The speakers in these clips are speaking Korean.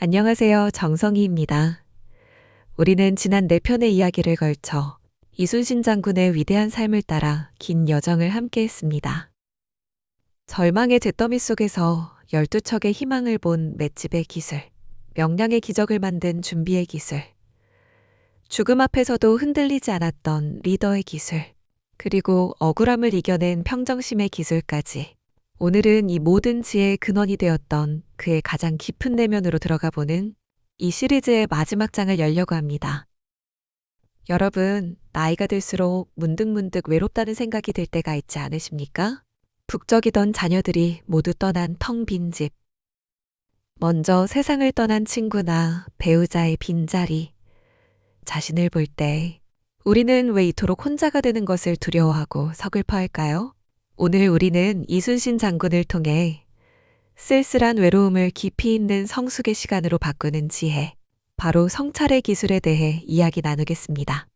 안녕하세요. 정성희입니다. 우리는 지난 4편의 이야기를 걸쳐 이순신 장군의 위대한 삶을 따라 긴 여정을 함께 했습니다. 절망의 잿더미 속에서 12척의 희망을 본 맷집의 기술, 명량의 기적을 만든 준비의 기술, 죽음 앞에서도 흔들리지 않았던 리더의 기술, 그리고 억울함을 이겨낸 평정심의 기술까지 오늘은 이 모든 지혜의 근원이 되었던 그의 가장 깊은 내면으로 들어가 보는 이 시리즈의 마지막 장을 열려고 합니다. 여러분, 나이가 들수록 문득문득 외롭다는 생각이 들 때가 있지 않으십니까? 북적이던 자녀들이 모두 떠난 텅 빈 집. 먼저 세상을 떠난 친구나 배우자의 빈자리. 자신을 볼 때 우리는 왜 이토록 혼자가 되는 것을 두려워하고 서글퍼할까요? 오늘 우리는 이순신 장군을 통해 쓸쓸한 외로움을 깊이 있는 성숙의 시간으로 바꾸는 지혜, 바로 성찰의 기술에 대해 이야기 나누겠습니다.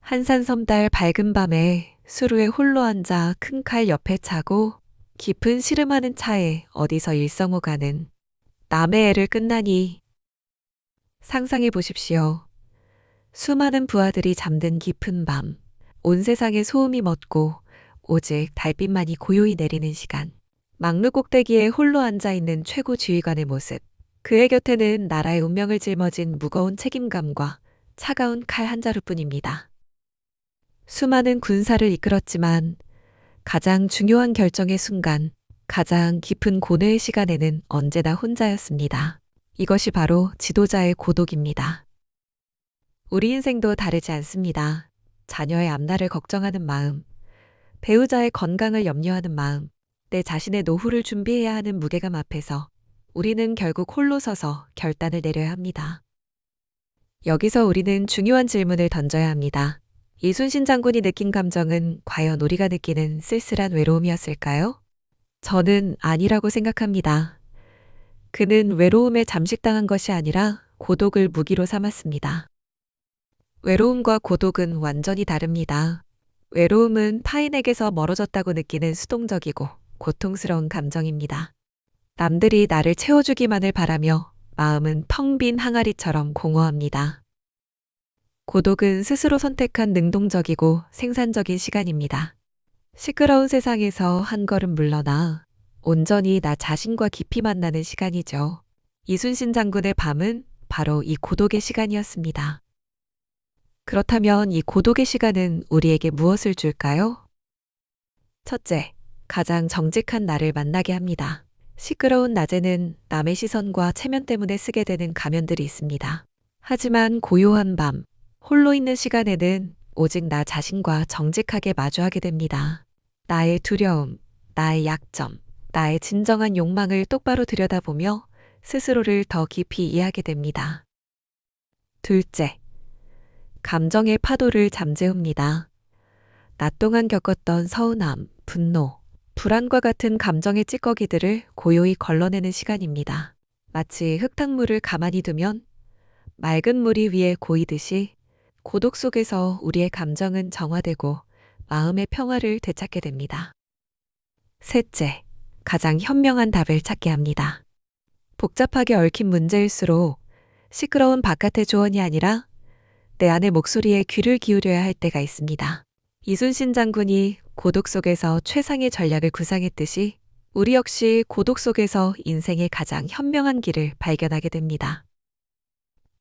한산섬달 밝은 밤에 수루에 홀로 앉아 큰 칼 옆에 차고 깊은 시름하는 차에 어디서 일성호가는 남의 애를 끝나니. 상상해 보십시오. 수많은 부하들이 잠든 깊은 밤, 온 세상에 소음이 멎고 오직 달빛만이 고요히 내리는 시간. 막루 꼭대기에 홀로 앉아있는 최고 지휘관의 모습. 그의 곁에는 나라의 운명을 짊어진 무거운 책임감과 차가운 칼 한 자루뿐입니다. 수많은 군사를 이끌었지만 가장 중요한 결정의 순간, 가장 깊은 고뇌의 시간에는 언제나 혼자였습니다. 이것이 바로 지도자의 고독입니다. 우리 인생도 다르지 않습니다. 자녀의 앞날을 걱정하는 마음, 배우자의 건강을 염려하는 마음, 내 자신의 노후를 준비해야 하는 무게감 앞에서 우리는 결국 홀로 서서 결단을 내려야 합니다. 여기서 우리는 중요한 질문을 던져야 합니다. 이순신 장군이 느낀 감정은 과연 우리가 느끼는 쓸쓸한 외로움이었을까요? 저는 아니라고 생각합니다. 그는 외로움에 잠식당한 것이 아니라 고독을 무기로 삼았습니다. 외로움과 고독은 완전히 다릅니다. 외로움은 타인에게서 멀어졌다고 느끼는 수동적이고 고통스러운 감정입니다. 남들이 나를 채워주기만을 바라며 마음은 텅 빈 항아리처럼 공허합니다. 고독은 스스로 선택한 능동적이고 생산적인 시간입니다. 시끄러운 세상에서 한 걸음 물러나 온전히 나 자신과 깊이 만나는 시간이죠. 이순신 장군의 밤은 바로 이 고독의 시간이었습니다. 그렇다면 이 고독의 시간은 우리에게 무엇을 줄까요? 첫째, 가장 정직한 나를 만나게 합니다. 시끄러운 낮에는 남의 시선과 체면 때문에 쓰게 되는 가면들이 있습니다. 하지만 고요한 밤, 홀로 있는 시간에는 오직 나 자신과 정직하게 마주하게 됩니다. 나의 두려움, 나의 약점, 나의 진정한 욕망을 똑바로 들여다보며 스스로를 더 깊이 이해하게 됩니다. 둘째, 감정의 파도를 잠재웁니다. 낮 동안 겪었던 서운함, 분노, 불안과 같은 감정의 찌꺼기들을 고요히 걸러내는 시간입니다. 마치 흙탕물을 가만히 두면 맑은 물이 위에 고이듯이 고독 속에서 우리의 감정은 정화되고 마음의 평화를 되찾게 됩니다. 셋째, 가장 현명한 답을 찾게 합니다. 복잡하게 얽힌 문제일수록 시끄러운 바깥의 조언이 아니라 내 안의 목소리에 귀를 기울여야 할 때가 있습니다. 이순신 장군이 고독 속에서 최상의 전략을 구상했듯이 우리 역시 고독 속에서 인생의 가장 현명한 길을 발견하게 됩니다.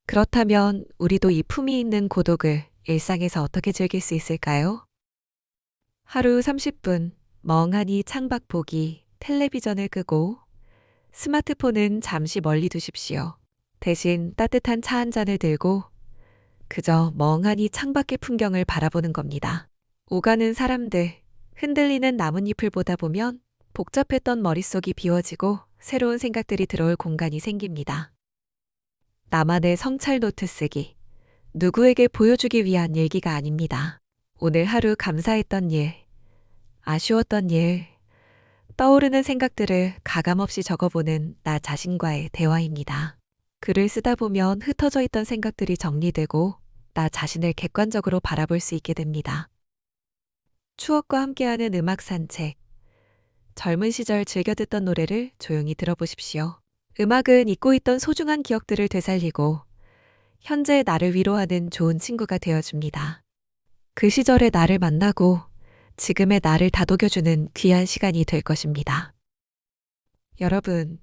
그렇다면 우리도 이 품위 있는 고독을 일상에서 어떻게 즐길 수 있을까요? 하루 30분 멍하니 창밖 보기, 텔레비전을 끄고 스마트폰은 잠시 멀리 두십시오. 대신 따뜻한 차 한 잔을 들고 그저 멍하니 창밖의 풍경을 바라보는 겁니다. 오가는 사람들, 흔들리는 나뭇잎을 보다 보면 복잡했던 머릿속이 비워지고 새로운 생각들이 들어올 공간이 생깁니다. 나만의 성찰 노트 쓰기, 누구에게 보여주기 위한 일기가 아닙니다. 오늘 하루 감사했던 일, 아쉬웠던 일, 떠오르는 생각들을 가감없이 적어보는 나 자신과의 대화입니다. 글을 쓰다 보면 흩어져 있던 생각들이 정리되고 나 자신을 객관적으로 바라볼 수 있게 됩니다. 추억과 함께하는 음악 산책. 젊은 시절 즐겨 듣던 노래를 조용히 들어보십시오. 음악은 잊고 있던 소중한 기억들을 되살리고 현재의 나를 위로하는 좋은 친구가 되어줍니다. 그 시절의 나를 만나고 지금의 나를 다독여주는 귀한 시간이 될 것입니다. 여러분,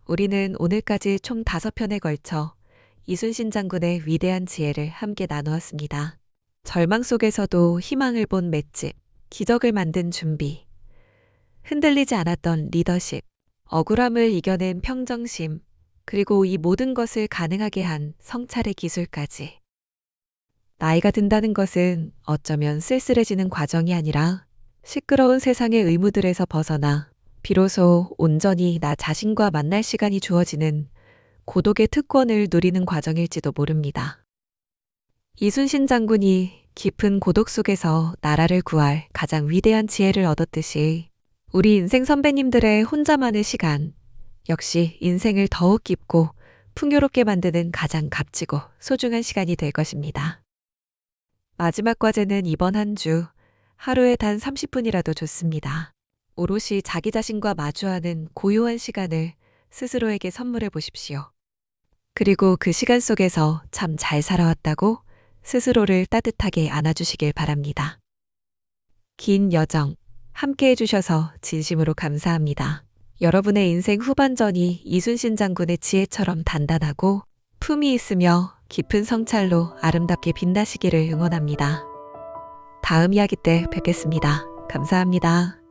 우리는 오늘까지 총 5편에 걸쳐 이순신 장군의 위대한 지혜를 함께 나누었습니다. 절망 속에서도 희망을 본 맷집, 기적을 만든 준비, 흔들리지 않았던 리더십, 억울함을 이겨낸 평정심, 그리고 이 모든 것을 가능하게 한 성찰의 기술까지. 나이가 든다는 것은 어쩌면 쓸쓸해지는 과정이 아니라 시끄러운 세상의 의무들에서 벗어나 비로소 온전히 나 자신과 만날 시간이 주어지는 고독의 특권을 누리는 과정일지도 모릅니다. 이순신 장군이 깊은 고독 속에서 나라를 구할 가장 위대한 지혜를 얻었듯이 우리 인생 선배님들의 혼자만의 시간, 역시 인생을 더욱 깊고 풍요롭게 만드는 가장 값지고 소중한 시간이 될 것입니다. 마지막 과제는 이번 한 주 하루에 단 30분이라도 좋습니다. 오롯이 자기 자신과 마주하는 고요한 시간을 스스로에게 선물해 보십시오. 그리고 그 시간 속에서 참 잘 살아왔다고 스스로를 따뜻하게 안아주시길 바랍니다. 긴 여정 함께 해주셔서 진심으로 감사합니다. 여러분의 인생 후반전이 이순신 장군의 지혜처럼 단단하고 품이 있으며 깊은 성찰로 아름답게 빛나시기를 응원합니다. 다음 이야기 때 뵙겠습니다. 감사합니다.